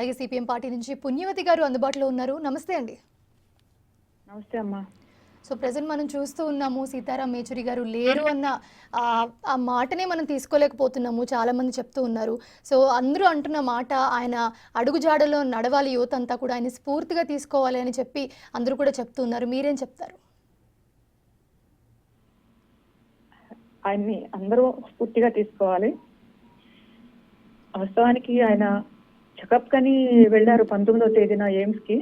అలాగే CPM party నుంచి పుణ్యవతి గారు అందుబాటులో ఉన్నారు. నమస్తే అండి. నమస్తే అమ్మా. సో ప్రెజెంట్ మనం చూస్తూ ఉన్నాము సీతారాం యేచూరి గారు లేరు అన్న ఆ మాటనే మనం తీసుకోలేకపోతున్నాము. చాలామంది చెప్తూ ఉన్నారు. సో అందరూ అంటున్న మాట ఆయన అడుగుజాడలో నడవాలి, యువత అంతా కూడా ఆయన స్ఫూర్తిగా తీసుకోవాలి అని చెప్పి అందరూ కూడా చెప్తూ ఉన్నారు. మీరేం చెప్తారు? ఆయన్ని అందరూ స్ఫూర్తిగా తీసుకోవాలి. వాస్తవానికి ఆయన చెకప్ కని వెళ్ళారు 19వ తేదీన ఎయిమ్స్ కి.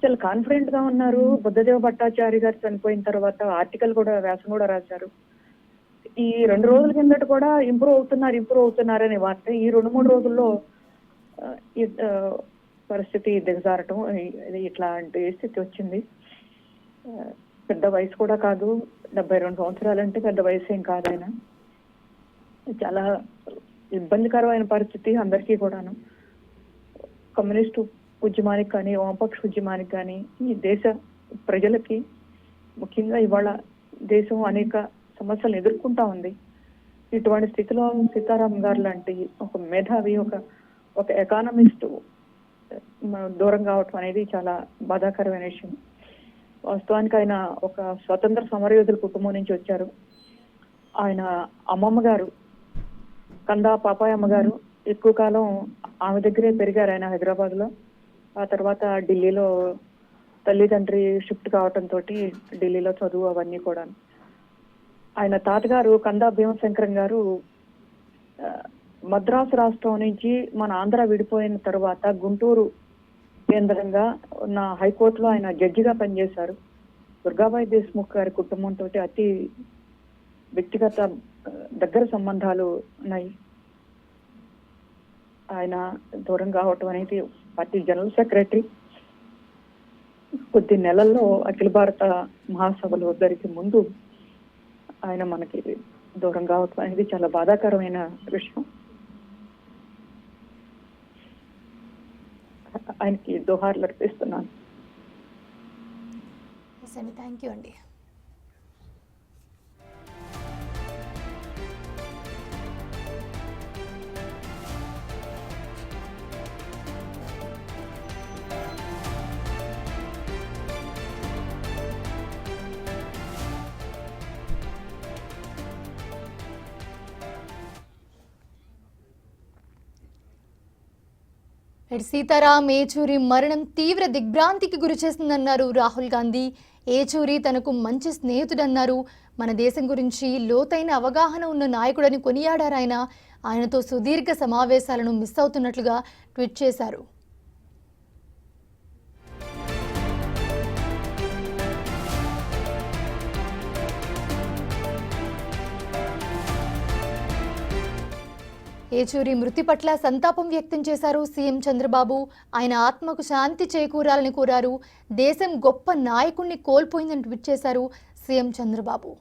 చాలా కాన్ఫిడెంట్ గా ఉన్నారు. బుద్ధదేవ భట్టాచారి గారు చనిపోయిన తర్వాత ఆర్టికల్ కూడా వ్యాసం కూడా రాశారు. ఈ 2 రోజుల కిందట కూడా ఇంప్రూవ్ అవుతున్నారు అనే వార్త ఈ 2-3 రోజుల్లో పరిస్థితి దిగజారటం ఇట్లాంటి స్థితి వచ్చింది. పెద్ద వయసు కూడా కాదు, 72 సంవత్సరాలంటే పెద్ద వయసు ఏం కాదు. ఆయన చాలా ఇబ్బందికరమైన పరిస్థితి అందరికీ కూడాను. కమ్యూనిస్టు ఉద్యమానికి కానీ వామపక్ష ఉద్యమానికి కానీ ఈ దేశ ప్రజలకి ముఖ్యంగా ఇవాళ దేశం అనేక సమస్యలను ఎదుర్కొంటా ఉంది. ఇటువంటి స్థితిలో సీతారాం గారు లాంటి ఒక మేధావి, ఒక ఎకానమిస్ట్ దూరం కావటం అనేది చాలా బాధాకరమైన విషయం. వాస్తవానికి ఆయన ఒక స్వతంత్ర సమరయోధుల కుటుంబం నుంచి వచ్చారు. ఆయన అమ్మమ్మ గారు కందా పాపాయమ్మ గారు ఎక్కువ కాలం ఆమె దగ్గరే పెరిగారు. ఆయన హైదరాబాద్ లో, ఆ తర్వాత ఢిల్లీలో తల్లిదండ్రి షిఫ్ట్ కావటంతో ఢిల్లీలో చదువు అవన్నీ కూడా. ఆయన తాతగారు కందా భీమశంకరం గారు మద్రాసు రాష్ట్రం నుంచి మన ఆంధ్ర విడిపోయిన తర్వాత గుంటూరు కేంద్రంగా ఉన్న హైకోర్టులో ఆయన జడ్జిగా పనిచేశారు. దుర్గాబాయి దేశ్ముఖ్ గారి కుటుంబంతో అతి వ్యక్తిగత దగ్గర సంబంధాలు ఉన్నాయి. ఆయన దూరం కావటం అనేది పార్టీ జనరల్ సెక్రటరీ కొద్ది నెలల్లో అఖిల భారత మహాసభలు జరిగే ముందు ఆయన మనకి దూరం కావటం అనేది చాలా బాధాకరమైన విషయం. ఆయనకి దోహార్లు అర్పిస్తున్నాను. థ్యాంక్ యూ అండి. సీతారాం యేచూరి మరణం తీవ్ర దిగ్భ్రాంతికి గురి చేస్తుందన్నారు రాహుల్ గాంధీ. యేచూరి తనకు మంచి స్నేహితుడన్నారు. మన దేశం గురించి లోతైన అవగాహన ఉన్న నాయకుడని కొనియాడారు. ఆయనతో సుదీర్ఘ సమావేశాలను మిస్ అవుతున్నట్లుగా ట్వీట్ చేశారు. యేచూరి మృతి పట్ల సంతాపం వ్యక్తం చేశారు సీఎం చంద్రబాబు. ఆయన ఆత్మకు శాంతి చేకూరాలని కోరారు. దేశం గొప్ప నాయకుడిని కోల్పోయిందని ట్వీట్ చేశారు సీఎం చంద్రబాబు.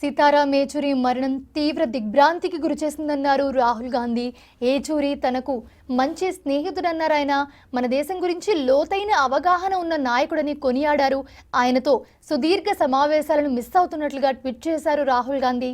సీతారాం యేచూరి మరణం తీవ్ర దిగ్భ్రాంతికి గురిచేసిందన్నారు రాహుల్ గాంధీ. యేచూరి తనకు మంచి స్నేహితుడన్నారు. మన దేశం గురించి లోతైన అవగాహన ఉన్న నాయకుడని కొనియాడారు. ఆయనతో సుదీర్ఘ సమావేశాలను మిస్ అవుతున్నట్లుగా ట్వీట్ చేశారు రాహుల్ గాంధీ.